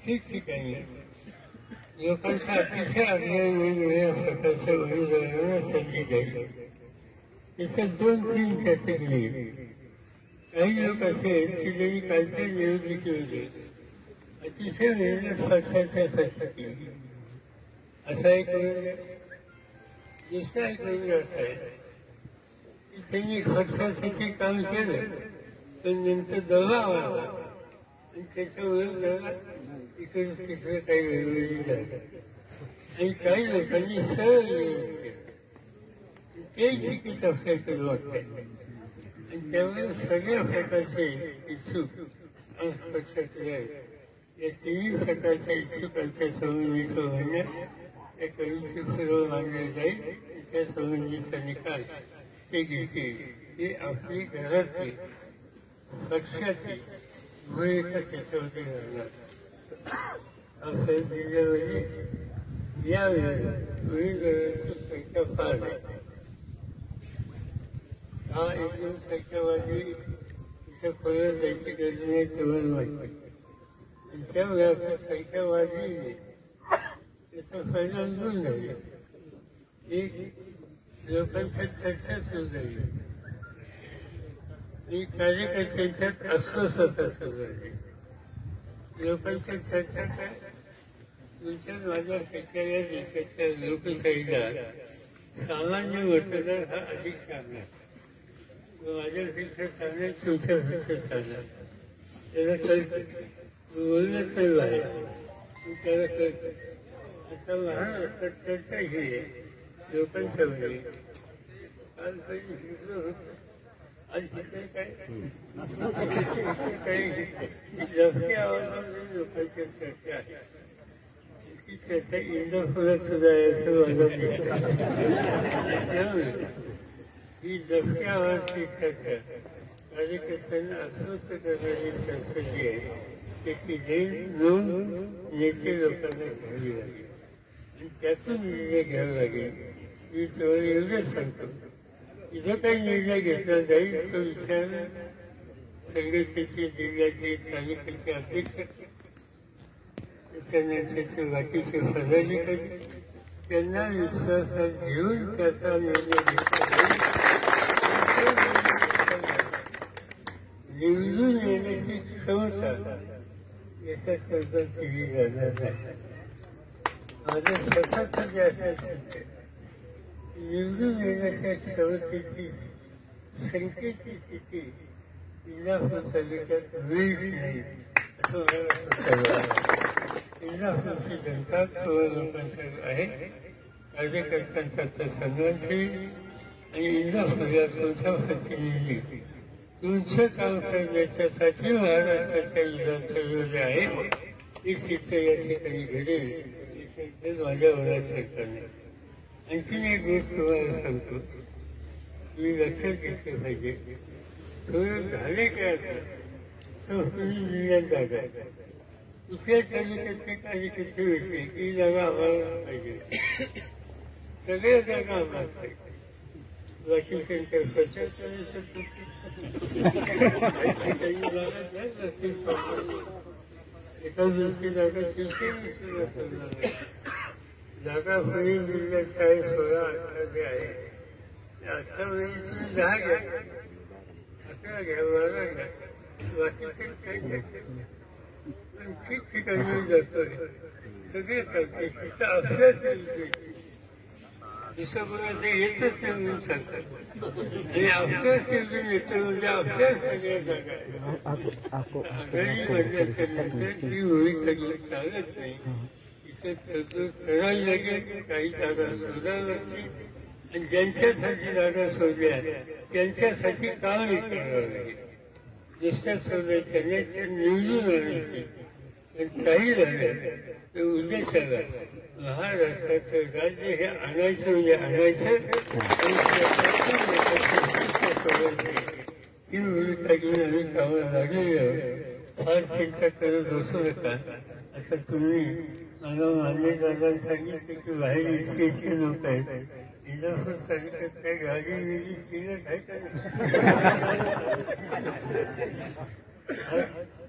ठिकठिकाणी लोकांचा अतिशय अज्ञान वेगवेगळ्या प्रकारच्या वैविध्याला संधी द्यायला त्याच्यात 2-3 कॅटेगरी. काही लोक असे आहेत की ज्यांनी कालच्या निवडणुकीमध्ये अतिशय मेहनत पक्षाच्यासाठी केली. असा एक वर्ग. दुसरा एक वर्ग असा आहे की त्यांनी पक्षासाठी काम केलं पण नंतर दबाव आला आणि त्याच्यावर जरा इकडे तिकडे काही वेगवेगळी झालं आणि काही लोकांनी सरळ निवड केलं. ते चुकीचं आपल्याकडे वाटतंय आणि त्यामुळे सगळ्या प्रकारचे इच्छुक पक्षातले आहेत. या 3 प्रकारच्या इच्छुकांच्या संबंधीचं म्हणण्यात त्या कवीची फुलं मानले जाईल. त्या संबंधीचा निकाल ते घेतील. ही आपली घरातली पक्षाची भूमिका त्याच्यामध्ये राहणार. आपल्या जिल्ह्यामध्ये यावेळी उमेदवारांची संख्या फार आहे. हा एकदम संख्यावादी इथं फळं जायची गरज नाही तेवढं वाटते आणि त्यामुळे असं संख्यावादी त्याचा परिणाम 2 झाले. एक लोकांच्या चर्चा सुरू झाली आणि कार्यकर्त्यांच्यात अस्वस्थता सुरू झाली. लोकांच्या चर्चा काय तुमच्या माझ्या शेतकऱ्या देशाच्या लोकशाहीला सामान्य मतदार हा अधिक चांगला माझ्यापेक्षा चांगला तुमच्यापेक्षा चांगला त्याला कळतं बोलणं सर्व आहे त्याला कळतं. असा महाराष्ट्रात चर्चा ही आहे लोकांच्या मध्ये. काल कधी शिकलो होतं आज शिकाय काय काही लफी आवाजामध्ये लोकांच्या चर्चा आहे. ती चर्चा इंदापुरात सुद्धा आहे असं मला दिसतं. त्यामुळे ही लफी आवाजाची चर्चा कार्यकर्त्यांना अस्वस्थ करणारी चर्चा जी आहे त्याची नोंद नेते लोकांना घ्यावी लागेल आणि त्यातून निर्णय घ्यावा लागेल. मी तुम्हाला एवढंच सांगतो की जो काही निर्णय घेतला जाईल तो विचार संघटनेचे जिल्ह्याचे तालुक्याचे अध्यक्ष त्याच्यानंतरचे बाकीचे पदाधिकारी त्यांना विश्वासात घेऊन त्याचा निर्णय घेतला जाईल. निवडून येण्याची क्षमता याचा शब्द केली जाणार नाही. माझं स्वतःच जे असायचं निवडून येण्याच्या क्षमतेची संख्येची स्थिती इंदापूर तालुक्यात होईच नाही असं मला वाटतं. इंदापूरची जनता 16 लोकांच्या आहे. कार्यकर्त्यांचा तर सन्मानशील आणि इंदापूरला तुमचा प्रतिनिधी तुमचं काम करण्याच्यासाठी महाराष्ट्राच्या विधानसभेमध्ये आहे ही सिद्ध या ठिकाणी घडेल हे माझ्या मनात शंका नाही. आणखीन एक गोष्ट तुम्हाला सांगतो मी लक्षात घेतलं पाहिजे. थोडं झाले काय आता संस्कृती जिल्ह्यात जागा दुसऱ्या तालुक्यातले कार्यकर्ते होते ही जागा आम्हाला पाहिजे. सगळ्या जागा आम्हाला पाहिजे. बाकी शंकर प्रचार करायचं एका दिवशी जागा शिवसेनेची जागा पुणे जिल्ह्यात काय 16-18 जे आहे 18 मध्ये 10 घ्या 11 घ्या 12 घ्या बाकीचे काही घ्यायचे पण ठिकठिकाणी जातोय सगळे चालते तिथं आपल्याच दुसरं कोणाचं येतच नाही म्हणून सांगतात आणि आपल्याच निवडून येतं म्हणजे आपल्या सगळ्या जागा आघाडीमध्ये असेल ती भूमिका चालत नाही. इथे तरतूद करावी लागेल. काही जागा शोधायला लागतील आणि ज्यांच्यासाठी जागा शोधल्या त्यांच्यासाठी कामही करावं लागेल. नुसत्या शोधायच्या नाही त्या निवडून आणायचे. पण काही झालं तर उद्देशाला महाराष्ट्राचं राज्य हे आणायचं म्हणजे आणायचं ही भूमिका घेऊन आम्ही कामाला लागलेली आहोत. फार चिंता करत बसू नका असं तुम्ही मला मान्यदारांना सांगितलं की बाहेर इतके लोक आहेत इंदापूर तालुक्यात काही गाडी वेगळी शिल्लक आहे का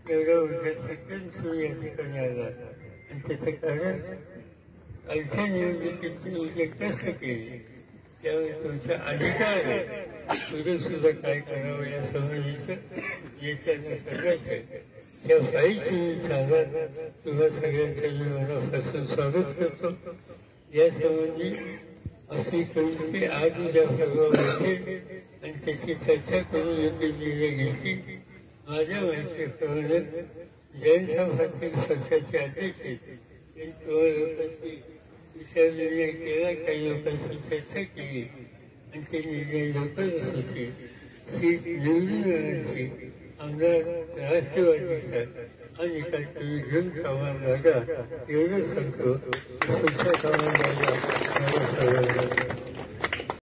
एवढं वर्ष सगळं तुम्ही या ठिकाणी आला आणि त्याचं कारण कालच्या निवडणुकीची उल्लेख कसं केली त्यामुळे तुमचा अधिकार आहे पुढे सुद्धा काय करावं या संबंधीचं येत्या सगळ्याचं त्या काही तुम्ही सांगा तुम्हा सगळ्यांचं मी मनापासून स्वागत करतो यासंबंधी अशी कविते आज उद्या सर्व भेटेल आणि त्याची चर्चा करून योग्य निर्णय घेतली माझ्या माहितीप्रमाणे जैन समाजातील पक्षाचे अध्यक्ष त्यांनी तुम्हा लोकांची विचार निर्णय केला काही लोकांशी चर्चा केली आणि ते निर्णय लवकरच होते ती निवडून येण्याची आमदार राष्ट्रवादीचा हा निकाल तुम्ही घेऊन कामाला लागा एवढंच सांगतो पुढच्या कामाला लागा